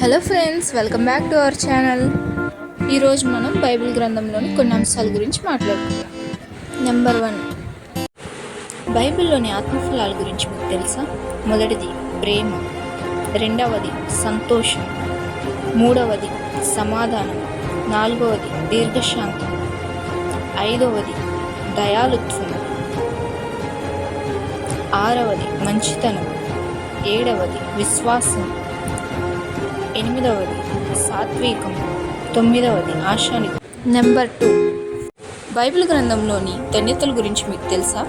Hello friends, welcome back to our channel. ఈరోజు మనం Bible గ్రంథంలోని కొన్ని అంశాల గురించి మాట్లాడుకుందాం. నెంబర్ 1, బైబిల్లోని ఆత్మఫలాల గురించి మీకు తెలుసా? మొదటిది ప్రేమ, రెండవది సంతోషం, మూడవది సమాధానం, నాలుగవది దీర్ఘశాంతం, ఐదవది దయాళుత్వం, ఆరవది మంచితనం, ఏడవది విశ్వాసం, ఎనిమిదవది సాత్వికం, తొమ్మిదవది ఆశానికం. నెంబర్ 2, బైబిల్ గ్రంథంలోని ధన్యతల గురించి మీకు తెలుసా?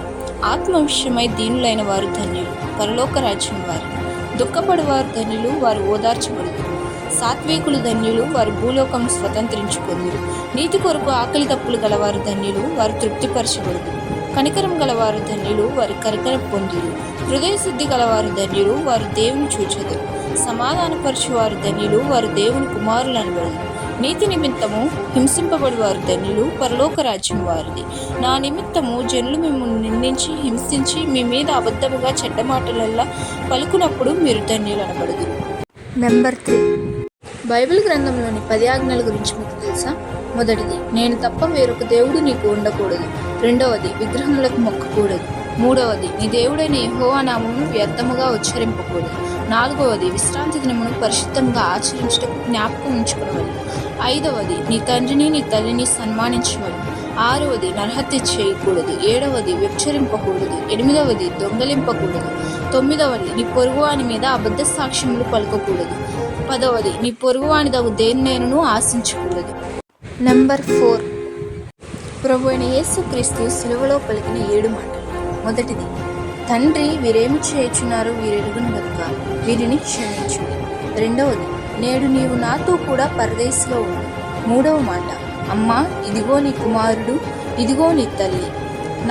ఆత్మ విషయమై దీనులైన వారు ధన్యులు, పరలోక రాజ్యం వారు. దుఃఖపడువారు ధన్యులు, వారు ఓదార్చబడుదురు. సాత్వికులు ధన్యులు, వారు భూలోకం స్వతంత్రించుకొందురు. నీతి కొరకు ఆకలి తప్పులు గలవారు ధన్యులు, వారు తృప్తిపరచబడుదురు. కనికరం గలవారు ధన్యులు, వారు కనికరం పొందురు. హృదయ శుద్ధి గలవారు ధన్యులు, వారు దేవుని చూచెదరు. సమాధానపరచువారు ధన్యులు, వారు దేవుని కుమారులు అనబడుదురు. నీతి నిమిత్తము హింసింపబడి వారు ధన్యులు, పరలోక రాజ్యం వారిది. నా నిమిత్తము జనులు మిమ్మల్ని నిందించి హింసించి మీ మీద అబద్ధముగా చెడ్డ మాటలల్లా పలుకునప్పుడు మీరు ధన్యులు అనబడుదురు. నెంబర్ 3, బైబిల్ గ్రంథంలోని 10 ఆజ్ఞల గురించి మీకు తెలుసా? మొదటిది, నేను తప్ప వేరొక దేవుడు నీకు ఉండకూడదు. రెండవది, విగ్రహములకు మొక్కకూడదు. మూడవది, నీ దేవుడైన యెహోవా నామమును వ్యర్థముగా ఉచ్చరింపకూడదు. నాలుగవది, విశ్రాంతి దినమును పరిశుద్ధంగా ఆచరించుటకు జ్ఞాపకం ఉంచుకునవలెను. ఐదవది, నీ తండ్రిని నీ తల్లిని సన్మానించవలెను. ఆరవది, నరహత్య చేయకూడదు. ఏడవది, వ్యభిచరింపకూడదు. ఎనిమిదవది, దొంగలింపకూడదు. తొమ్మిదవది, నీ పొరుగువాని మీద అబద్ధ సాక్ష్యములు పలకకూడదు. పదవది, నీ పొరుగువానిదగు దేనినైనను ఆశించకూడదు. నెంబర్ 4, ప్రభు అయిన యేసుక్రీస్తు సిలువలో పలికిన 7 మాటలు. మొదటిది, తండ్రి, వీరేమి చేయుచున్నారో వీరెరుగును గనుక వీరిని క్షమించు. రెండవది, నేడు నీవు నాతో కూడా పరదేశంలో ఉండు. మూడవ మాట, అమ్మా, ఇదిగో నీ కుమారుడు, ఇదిగో నీ తల్లి.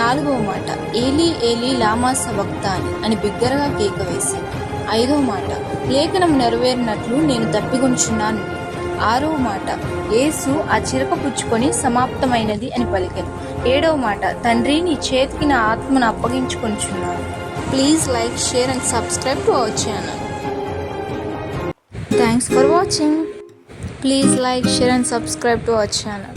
నాలుగవ మాట, ఏలీ ఏలీ లామా సబక్తాని అని బిగ్గరగా కేక వేసి. ఐదవ మాట, లేఖనం నెరవేరినట్లు నేను తప్పికొంచున్నాను. ఆరవ మాట, యేసు ఆ చిరక పుచ్చుకొని సమాప్తమైనది అని పలికెను. ఏడవ మాట, తండ్రి, నీ చేతికి నా ఆత్మను అప్పగించుకొంచున్నాను. Please like, share and subscribe to our channel. Thanks for watching. Please like, share and subscribe to our channel.